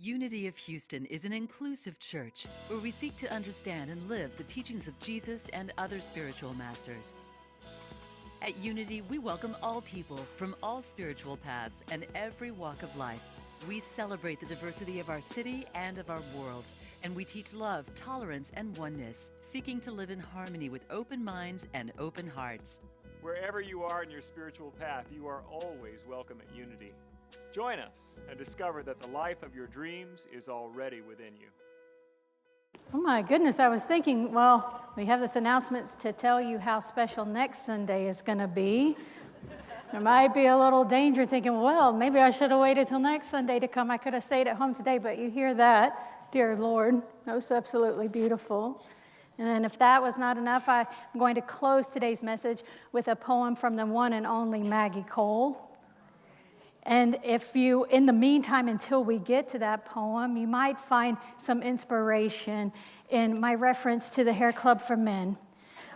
Unity of Houston is an inclusive church where we seek to understand and live the teachings of Jesus and other spiritual masters. At Unity, we welcome all people from all spiritual paths and every walk of life. We celebrate the diversity of our city and of our world, and we teach love, tolerance, and oneness, seeking to live in harmony with open minds and open hearts. Wherever you are in your spiritual path, you are always welcome at Unity. Join us and discover that the life of your dreams is already within you. Oh my goodness, I was thinking, well, we have this announcement to tell you how special next Sunday is going to be. There might be a little danger thinking, well, maybe I should have waited till next Sunday to come. I could have stayed at home today, but you hear that, dear Lord. That was absolutely beautiful. And then if that was not enough, I'm going to close today's message with a poem from the one and only Maggie Cole. And if you, in the meantime, until we get to that poem, you might find some inspiration in my reference to the Hair Club for Men,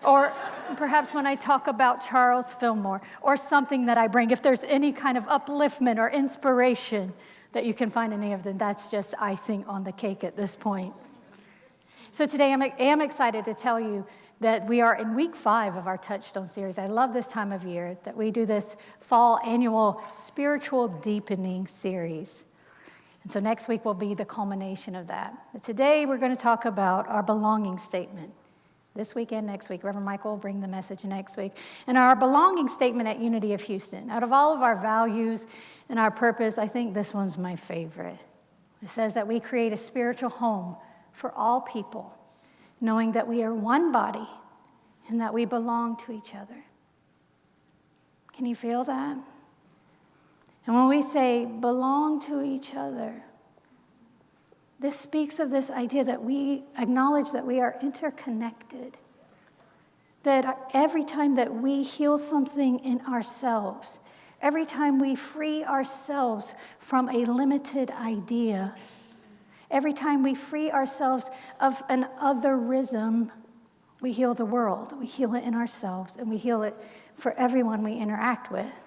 or perhaps when I talk about Charles Fillmore, or something that I bring. If there's any kind of upliftment or inspiration that you can find in any of them, that's just icing on the cake at this point. So today I am excited to tell you that we are in week 5 of our Touchstone series. I love this time of year that we do this fall annual spiritual deepening series. And so next week will be the culmination of that. But today we're going to talk about our belonging statement. This week and next week. Reverend Michael will bring the message next week. And our belonging statement at Unity of Houston. Out of all of our values and our purpose, I think this one's my favorite. It says that we create a spiritual home for all people, knowing that we are one body and that we belong to each other. Can you feel that? And when we say belong to each other, this speaks of this idea that we acknowledge that we are interconnected. That every time that we heal something in ourselves, every time we free ourselves from a limited idea, every time we free ourselves of an otherism, we heal the world. We heal it in ourselves, and we heal it for everyone we interact with.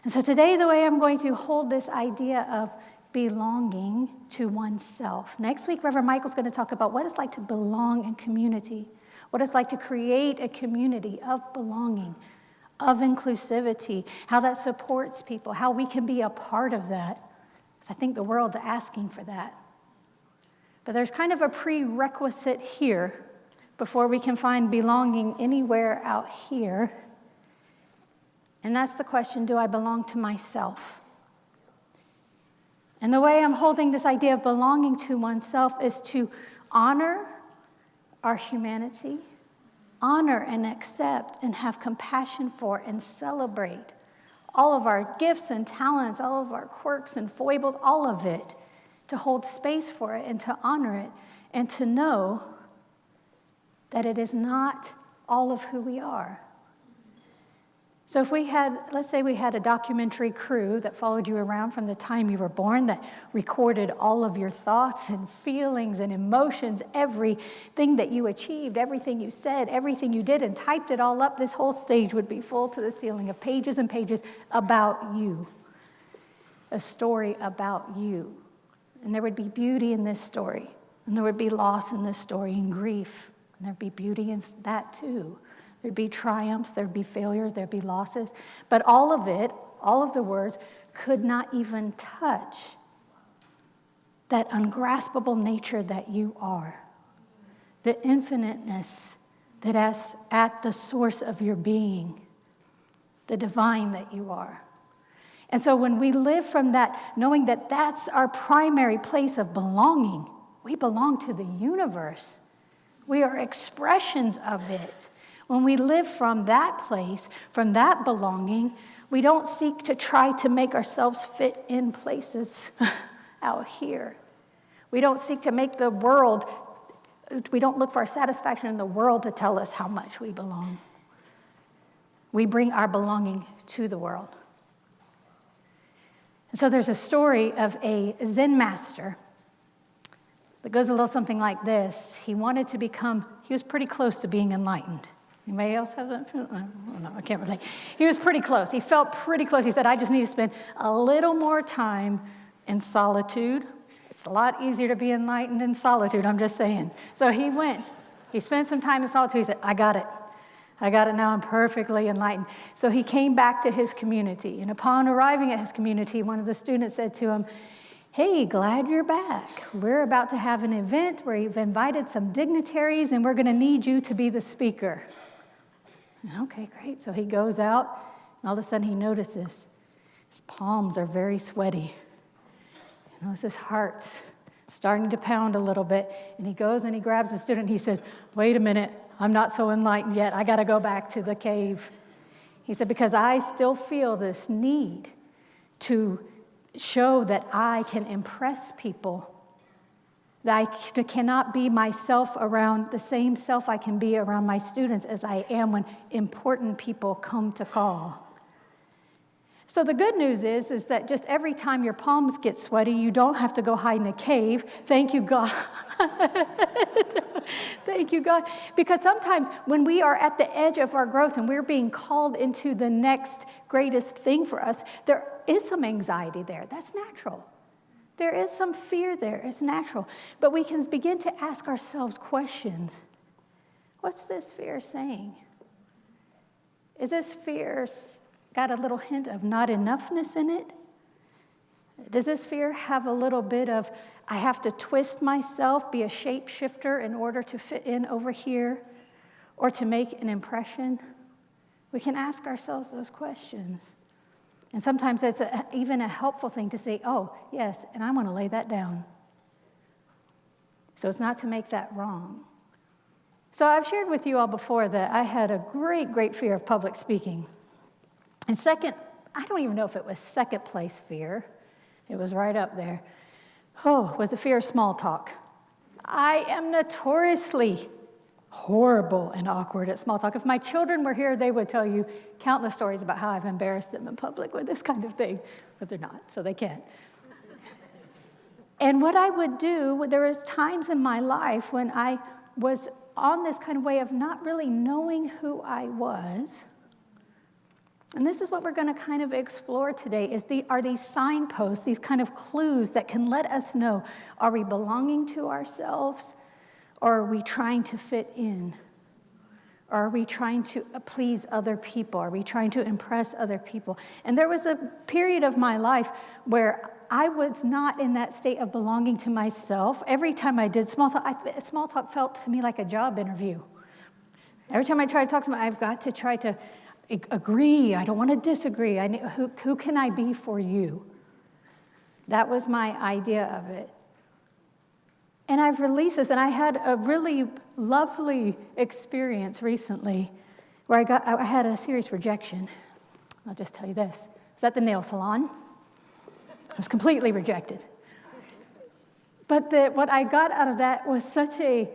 And so today, the way I'm going to hold this idea of belonging to oneself. Next week, Reverend Michael's going to talk about what it's like to belong in community, what it's like to create a community of belonging, of inclusivity, how that supports people, how we can be a part of that. Because I think the world's asking for that. But there's kind of a prerequisite here before we can find belonging anywhere out here. And that's the question, do I belong to myself? And the way I'm holding this idea of belonging to oneself is to honor our humanity, honor and accept and have compassion for and celebrate all of our gifts and talents, all of our quirks and foibles, all of it, to hold space for it and to honor it and to know that it is not all of who we are. So if we had, let's say we had a documentary crew that followed you around from the time you were born, that recorded all of your thoughts and feelings and emotions, everything that you achieved, everything you said, everything you did, and typed it all up, this whole stage would be full to the ceiling of pages and pages about you. A story about you. And there would be beauty in this story. And there would be loss in this story and grief. And there'd be beauty in that too. There'd be triumphs, there'd be failures, there'd be losses. But all of it, all of the words, could not even touch that ungraspable nature that you are. The infiniteness that is at the source of your being. The divine that you are. And so when we live from that, knowing that that's our primary place of belonging, we belong to the universe. We are expressions of it. When we live from that place, from that belonging, we don't seek to try to make ourselves fit in places out here. We don't seek to make the world, we don't look for our satisfaction in the world to tell us how much we belong. We bring our belonging to the world. And so there's a story of a Zen master that goes a little something like this. He was pretty close to being enlightened. Anybody else have that? I don't know, I can't relate. He was pretty close. He felt pretty close. He said, I just need to spend a little more time in solitude It's a lot easier to be enlightened in solitude, I'm just saying. So he went. He spent some time in solitude. He said, I got it. I got it now. I'm perfectly enlightened. So he came back to his community. And upon arriving at his community, one of the students said to him, hey, glad you're back. We're about to have an event where we've invited some dignitaries, and we're going to need you to be the speaker. Okay, great. So he goes out, and all of a sudden he notices his palms are very sweaty. He knows his heart's starting to pound a little bit. And he goes and he grabs the student, and he says, wait a minute, I'm not so enlightened yet. I got to go back to the cave. He said, because I still feel this need to show that I can impress people, that I cannot be myself around the same self I can be around my students as I am when important people come to call. So the good news is that just every time your palms get sweaty, you don't have to go hide in a cave. Thank you, God. Thank you, God. Because sometimes when we are at the edge of our growth and we're being called into the next greatest thing for us, there is some anxiety there. That's natural. There is some fear there. It's natural. But we can begin to ask ourselves questions. What's this fear saying? Is this fear got a little hint of not enoughness in it? Does this fear have a little bit of, I have to twist myself, be a shapeshifter in order to fit in over here or to make an impression? We can ask ourselves those questions. And sometimes that's even a helpful thing to say, oh, yes, and I want to lay that down. So it's not to make that wrong. So I've shared with you all before that I had a great fear of public speaking. And second, I don't even know if it was second place fear. It was right up there. Was the fear of small talk. I am notoriously horrible and awkward at small talk. If my children were here, they would tell you countless stories about how I've embarrassed them in public with this kind of thing, but they're not, so they can't. And what I would do, there was times in my life when I was on this kind of way of not really knowing who I was. And this is what we're going to kind of explore today, are these signposts, these kind of clues that can let us know, are we belonging to ourselves, or are we trying to fit in? Or are we trying to please other people? Are we trying to impress other people? And there was a period of my life where I was not in that state of belonging to myself. Every time I did small talk felt to me like a job interview. Every time I try to talk to someone, I've got to try to agree. I don't want to disagree. Who can I be for you? That was my idea of it. And I've released this, and I had a really lovely experience recently where I had a serious rejection. I'll just tell you this. I was at the nail salon. I was completely rejected. But what I got out of that was such a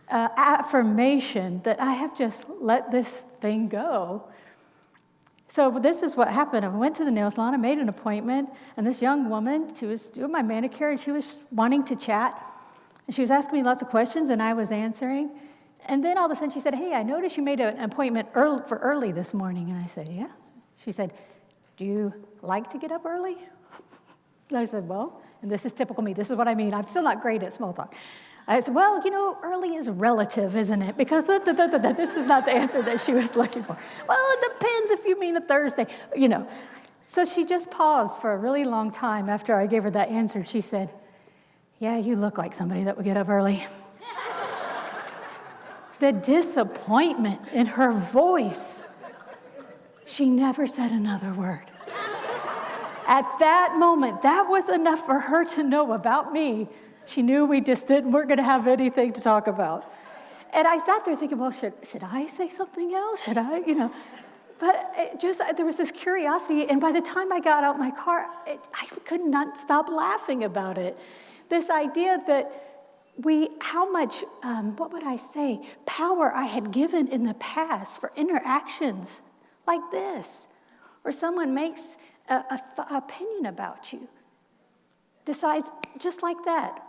affirmation that I have just let this thing go. So this is what happened. I went to the nail salon, I made an appointment, and this young woman, she was doing my manicure, and she was wanting to chat. And she was asking me lots of questions, and I was answering. And then all of a sudden she said, hey, I noticed you made an appointment for early this morning. And I said, yeah. She said, do you like to get up early? And I said, well, and this is typical me. This is what I mean. I'm still not great at small talk. I said, well, early is relative, isn't it? Because this is not the answer that she was looking for. Well, it depends if you mean a Thursday, So she just paused for a really long time after I gave her that answer. She said, yeah, you look like somebody that would get up early. The disappointment in her voice. She never said another word. At that moment, that was enough for her to know about me. She knew we just weren't going to have anything to talk about. And I sat there thinking, well, should I say something else? Should I, But there was this curiosity, and by the time I got out my car, I could not stop laughing about it. This idea that how much, power I had given in the past for interactions like this, where someone makes an opinion about you, decides just like that,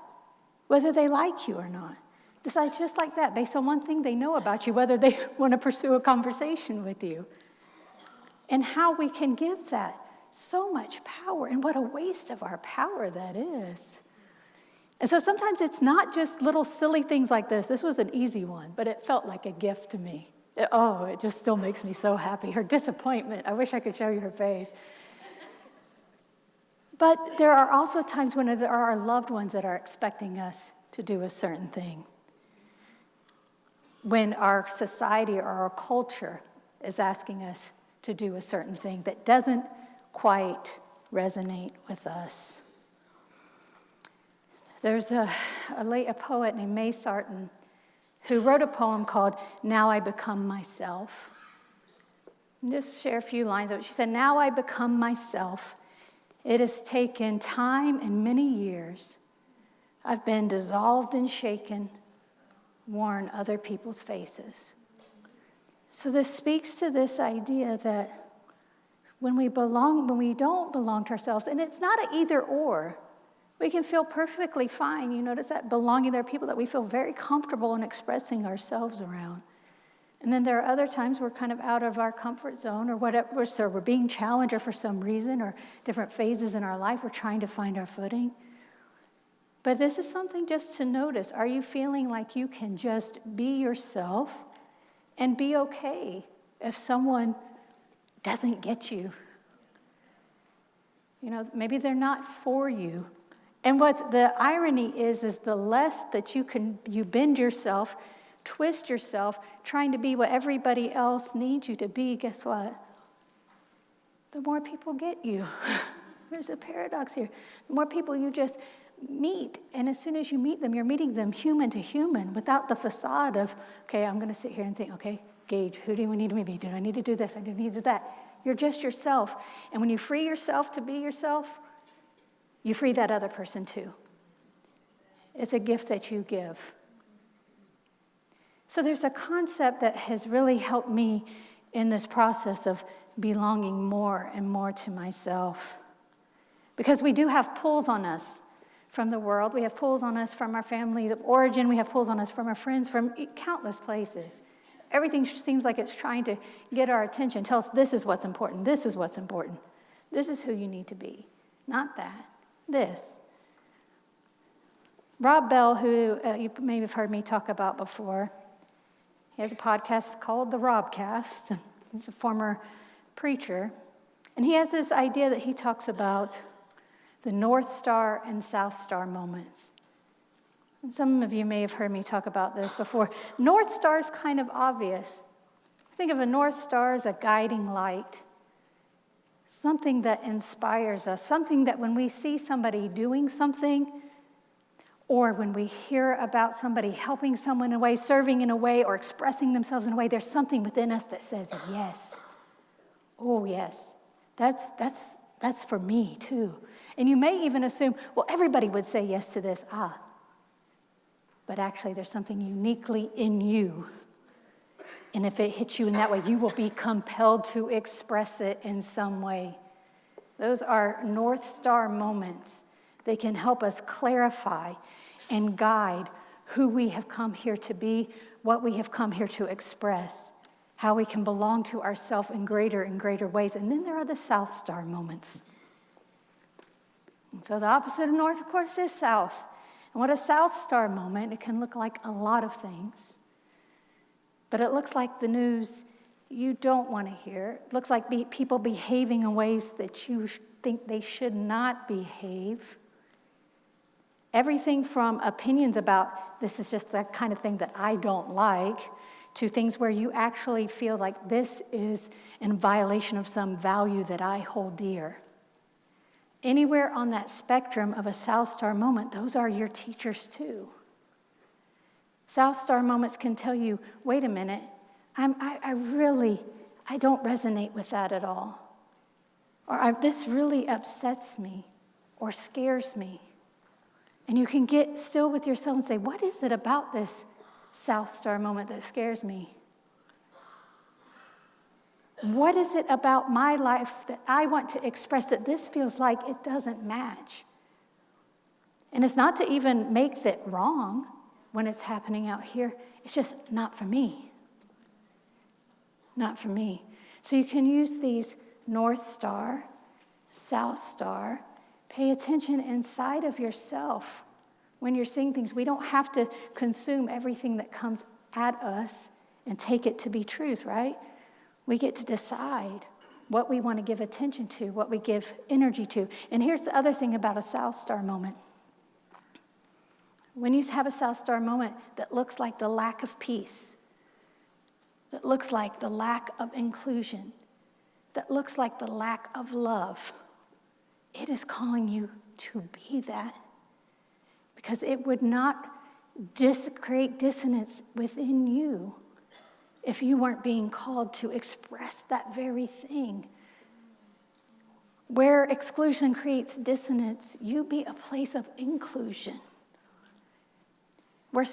whether they like you or not. Decides just like that, based on one thing they know about you, whether they want to pursue a conversation with you. And how we can give that so much power, and what a waste of our power that is. And so sometimes it's not just little silly things like this. This was an easy one, but it felt like a gift to me. It just still makes me so happy. Her disappointment, I wish I could show you her face. But there are also times when there are our loved ones that are expecting us to do a certain thing. When our society or our culture is asking us to do a certain thing that doesn't quite resonate with us. There's a poet named May Sarton who wrote a poem called Now I Become Myself. And just share a few lines of it. She said, "Now I become myself. It has taken time and many years. I've been dissolved and shaken, worn other people's faces." So this speaks to this idea that when we don't belong to ourselves, and it's not an either or, we can feel perfectly fine. You notice that belonging, there are people that we feel very comfortable in expressing ourselves around. And then there are other times we're kind of out of our comfort zone or whatever, so we're being challenged or for some reason or different phases in our life, we're trying to find our footing. But this is something just to notice. Are you feeling like you can just be yourself and be okay if someone doesn't get you? You know, maybe they're not for you. And what the irony is the less that you bend yourself, twist yourself, trying to be what everybody else needs you to be, guess what? The more people get you. There's a paradox here. The more people you just meet, and as soon as you meet them, you're meeting them human to human without the facade of, okay, I'm going to sit here and think, okay, gauge, who do we need to be? Do I need to do this? I need to do that. You're just yourself. And when you free yourself to be yourself, you free that other person too. It's a gift that you give. So there's a concept that has really helped me in this process of belonging more and more to myself. Because we do have pulls on us from the world. We have pulls on us from our families of origin. We have pulls on us from our friends, from countless places. Everything seems like it's trying to get our attention, tell us this is what's important, this is what's important. This is who you need to be, not that. This. Rob Bell, who you maybe have heard me talk about before, he has a podcast called The Robcast. He's a former preacher. And he has this idea that he talks about the North Star and South Star moments. And some of you may have heard me talk about this before. North Star is kind of obvious. Think of a North Star as a guiding light. Something that inspires us, something that when we see somebody doing something, or when we hear about somebody helping someone in a way, serving in a way, or expressing themselves in a way, there's something within us that says, yes. Oh, yes. That's for me, too. And you may even assume, well, everybody would say yes to this. But actually, there's something uniquely in you. And if it hits you in that way, you will be compelled to express it in some way. Those are North Star moments. They can help us clarify and guide who we have come here to be, what we have come here to express, how we can belong to ourselves in greater and greater ways. And then there are the South Star moments. And so the opposite of North, of course, is South. And what a South Star moment, it can look like a lot of things. But it looks like the news you don't want to hear. It looks like people behaving in ways that you think they should not behave. Everything from opinions about this is just that kind of thing that I don't like, to things where you actually feel like this is in violation of some value that I hold dear. Anywhere on that spectrum of a South Star moment, those are your teachers too. South Star moments can tell you, wait a minute, I don't resonate with that at all. Or this really upsets me or scares me. And you can get still with yourself and say, what is it about this South Star moment that scares me? What is it about my life that I want to express that this feels like it doesn't match? And it's not to even make it wrong when it's happening out here. It's just not for me. Not for me. So you can use these North Star, South Star. Pay attention inside of yourself. When you're seeing things, we don't have to consume everything that comes at us and take it to be truth, right? We get to decide what we want to give attention to, what we give energy to. And here's the other thing about a South Star moment. When you have a South Star moment that looks like the lack of peace, that looks like the lack of inclusion, that looks like the lack of love, it is calling you to be that. Because it would not create dissonance within you if you weren't being called to express that very thing. Where exclusion creates dissonance, you be a place of inclusion. Where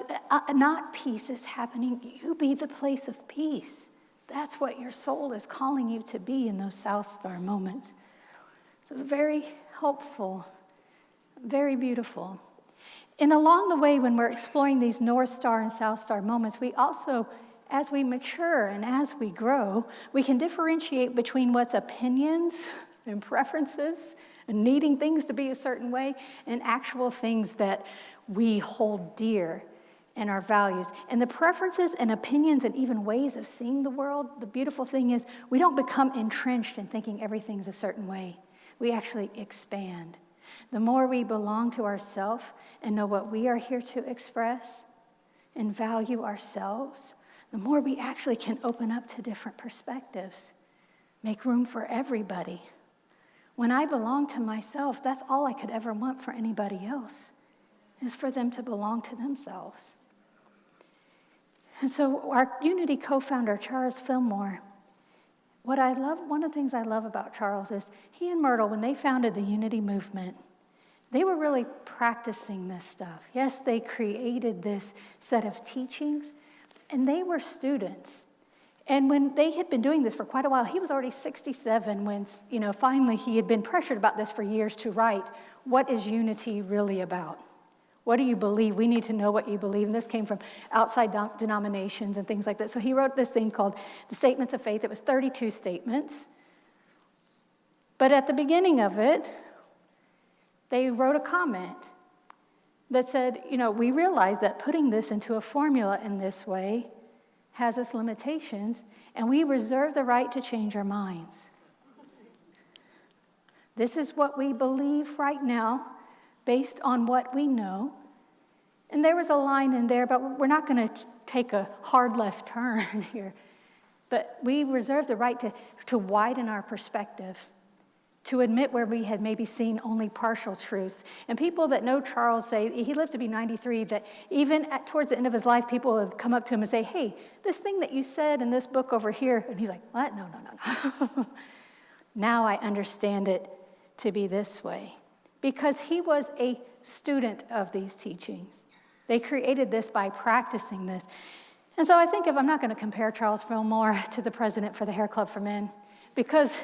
not peace is happening, you be the place of peace. That's what your soul is calling you to be in those South Star moments. So very helpful, very beautiful. And along the way, when we're exploring these North Star and South Star moments, we also, as we mature and as we grow, we can differentiate between what's opinions and preferences and needing things to be a certain way and actual things that we hold dear in our values. And the preferences and opinions and even ways of seeing the world, the beautiful thing is we don't become entrenched in thinking everything's a certain way. We actually expand. The more we belong to ourselves and know what we are here to express and value ourselves, the more we actually can open up to different perspectives, make room for everybody. When I belong to myself, that's all I could ever want for anybody else, is for them to belong to themselves. And so our Unity co-founder, Charles Fillmore, one of the things I love about Charles is he and Myrtle, when they founded the Unity movement, they were really practicing this stuff. Yes, they created this set of teachings, and they were students. And when they had been doing this for quite a while, he was already 67 when, finally he had been pressured about this for years to write, what is unity really about? What do you believe? We need to know what you believe. And this came from outside denominations and things like that. So he wrote this thing called the Statements of Faith. It was 32 statements. But at the beginning of it, they wrote a comment that said, we realize that putting this into a formula in this way has its limitations, and we reserve the right to change our minds. This is what we believe right now, based on what we know. And there was a line in there, but we're not going to take a hard left turn here. But we reserve the right to widen our perspectives, to admit where we had maybe seen only partial truths. And people that know Charles say, he lived to be 93, that even towards the end of his life, people would come up to him and say, hey, this thing that you said in this book over here. And he's like, what? No. Now I understand it to be this way. Because he was a student of these teachings. They created this by practicing this. And so I think I'm not going to compare Charles Fillmore to the president for the Hair Club for Men, because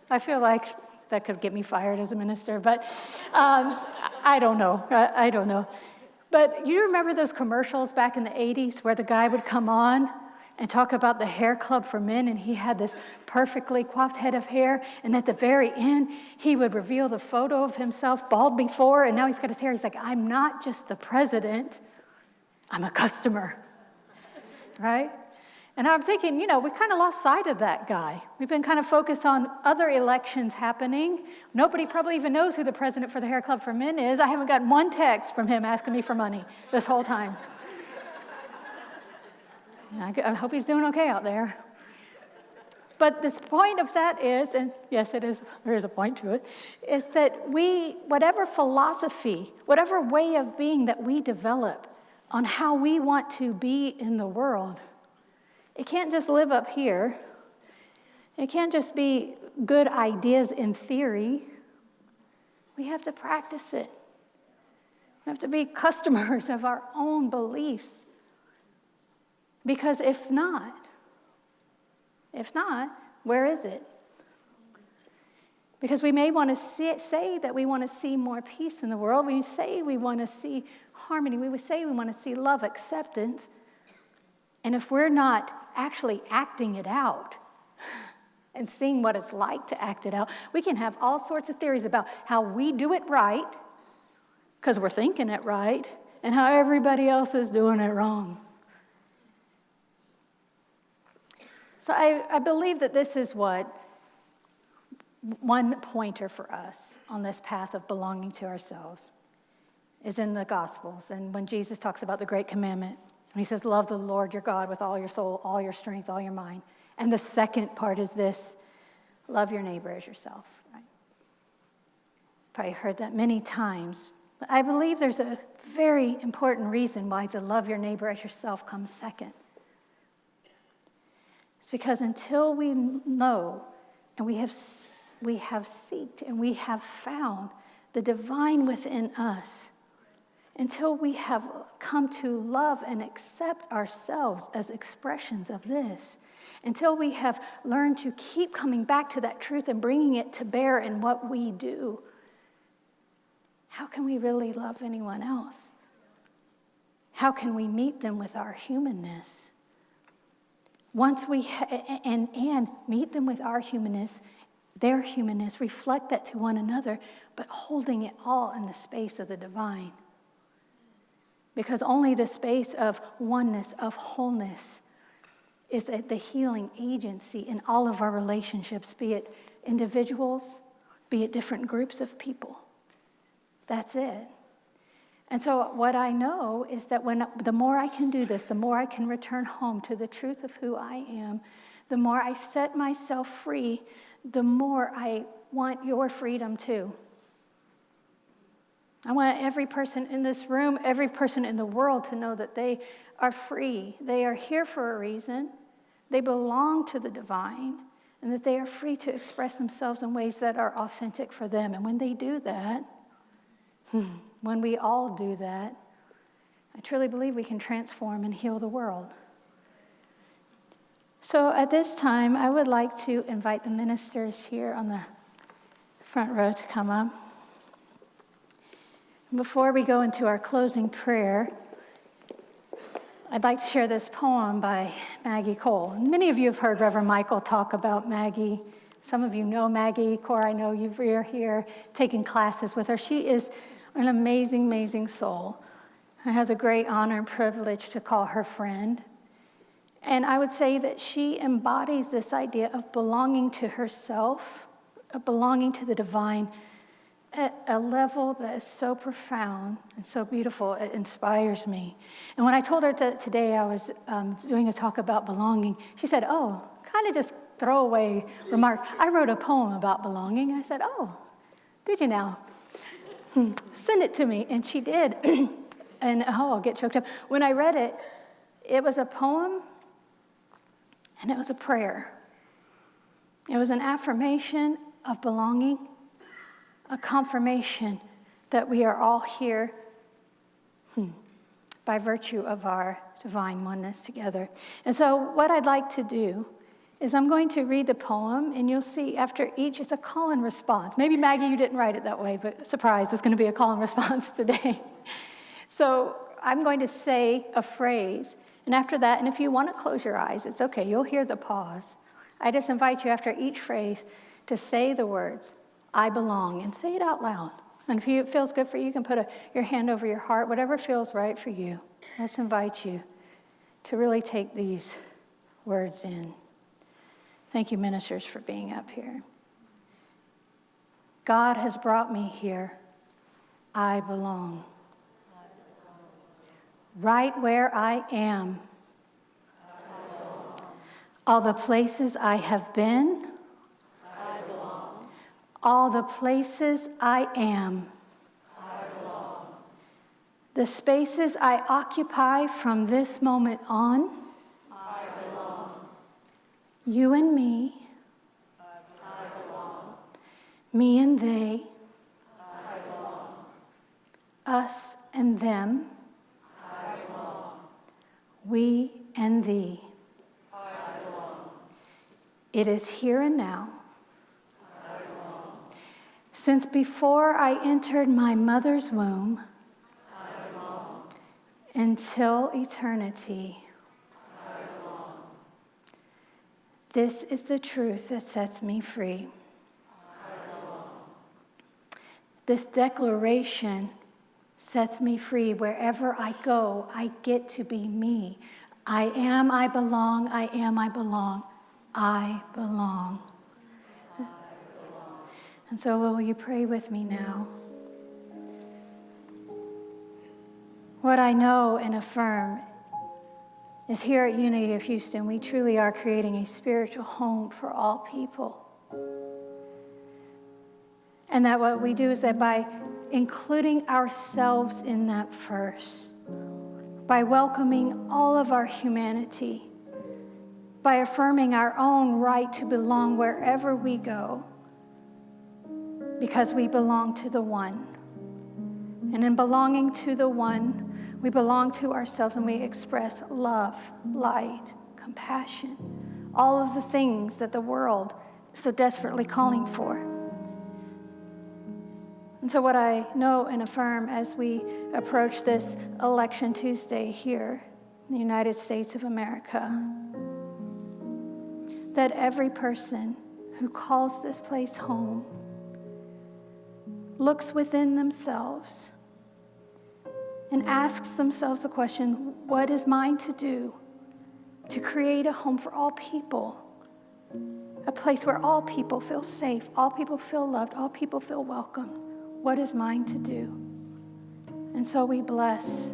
I feel like that could get me fired as a minister, but I don't know. I don't know. But you remember those commercials back in the 80s where the guy would come on and talk about the Hair Club for Men, and he had this perfectly coiffed head of hair, and at the very end, he would reveal the photo of himself bald before, and now he's got his hair. He's like, I'm not just the president, I'm a customer, right? And I'm thinking, we kind of lost sight of that guy. We've been kind of focused on other elections happening. Nobody probably even knows who the president for the Hair Club for Men is. I haven't gotten one text from him asking me for money this whole time. I hope he's doing okay out there. But the point of that is, and yes, it is, there is a point to it, is that whatever philosophy, whatever way of being that we develop on how we want to be in the world, it can't just live up here. It can't just be good ideas in theory. We have to practice it. We have to be customers of our own beliefs. Because if not, where is it? Because we may want to say that we want to see more peace in the world. We say we want to see harmony. We would say we want to see love, acceptance. And if we're not actually acting it out and seeing what it's like to act it out, we can have all sorts of theories about how we do it right, because we're thinking it right, and how everybody else is doing it wrong. So I believe that this is what one pointer for us on this path of belonging to ourselves is in the Gospels. And when Jesus talks about the great commandment, and he says, love the Lord your God with all your soul, all your strength, all your mind. And the second part is this, love your neighbor as yourself. Right? Probably heard that many times. But I believe there's a very important reason why the love your neighbor as yourself comes second. It's because until we know and we have seeked and we have found the divine within us, until we have come to love and accept ourselves as expressions of this, until we have learned to keep coming back to that truth and bringing it to bear in what we do, how can we really love anyone else? How can we meet them with our humanness? Once we and meet them with our humanness, their humanness, reflect that to one another, but holding it all in the space of the divine. Because only the space of oneness, of wholeness, is the healing agency in all of our relationships, be it individuals, be it different groups of people. That's it. And so what I know is that the more I can do this, the more I can return home to the truth of who I am, the more I set myself free, the more I want your freedom too. I want every person in this room, every person in the world to know that they are free. They are here for a reason. They belong to the divine, and that they are free to express themselves in ways that are authentic for them. And when they do that, when we all do that, I truly believe we can transform and heal the world. So at this time, I would like to invite the ministers here on the front row to come up. Before we go into our closing prayer, I'd like to share this poem by Maggie Cole. Many of you have heard Reverend Michael talk about Maggie. Some of you know Maggie. Cora, I know you're here taking classes with her. She is an amazing, amazing soul. I have the great honor and privilege to call her friend. And I would say that she embodies this idea of belonging to herself, of belonging to the divine, at a level that is so profound and so beautiful, it inspires me. And when I told her that today I was doing a talk about belonging, she said, oh, kind of just throwaway remark. I wrote a poem about belonging. I said, oh, did you now? Send it to me. And she did. And I'll get choked up. When I read it, it was a poem and it was a prayer. It was an affirmation of belonging, a confirmation that we are all here by virtue of our divine oneness together. And so what I'd like to do is I'm going to read the poem, and you'll see after each, it's a call and response. Maybe, Maggie, you didn't write it that way, but surprise, it's going to be a call and response today. So I'm going to say a phrase, and after that, and if you want to close your eyes, it's okay, you'll hear the pause. I just invite you after each phrase to say the words, I belong, and say it out loud. And if it feels good for you, you can put your hand over your heart, whatever feels right for you. I just invite you to really take these words in. Thank you, ministers, for being up here. God has brought me here. I belong. Right where I am. All the places I have been. All the places I am. The spaces I occupy from this moment on. You and me. Me and they. Us and them. We and thee. It is here and now. Since before I entered my mother's womb, until eternity, this is the truth that sets me free. This declaration sets me free. Wherever I go, I get to be me. I am, I belong, I am, I belong. I belong. And so will you pray with me now? What I know and affirm is here at Unity of Houston, we truly are creating a spiritual home for all people. And that what we do is that by including ourselves in that first, by welcoming all of our humanity, by affirming our own right to belong wherever we go, because we belong to the one. And in belonging to the one, we belong to ourselves and we express love, light, compassion, all of the things that the world is so desperately calling for. And so what I know and affirm as we approach this Election Tuesday here in the United States of America, that every person who calls this place home looks within themselves and asks themselves the question, what is mine to do to create a home for all people? A place where all people feel safe, all people feel loved, all people feel welcome. What is mine to do? And so we bless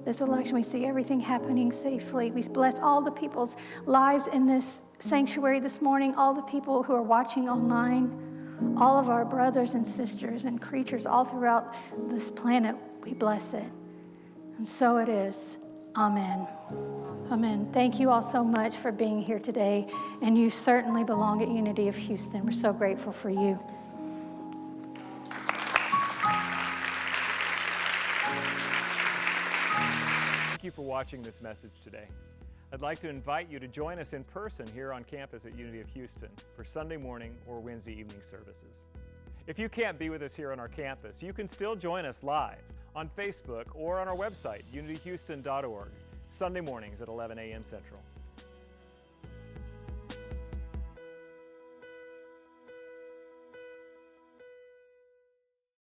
this election. We see everything happening safely. We bless all the people's lives in this sanctuary this morning, all the people who are watching online, all of our brothers and sisters and creatures all throughout this planet. We bless it. And so it is. Amen. Amen. Thank you all so much for being here today. And you certainly belong at Unity of Houston. We're so grateful for you. Thank you for watching this message today. I'd like to invite you to join us in person here on campus at Unity of Houston for Sunday morning or Wednesday evening services. If you can't be with us here on our campus, you can still join us live on Facebook or on our website, unityhouston.org, Sunday mornings at 11 a.m. Central.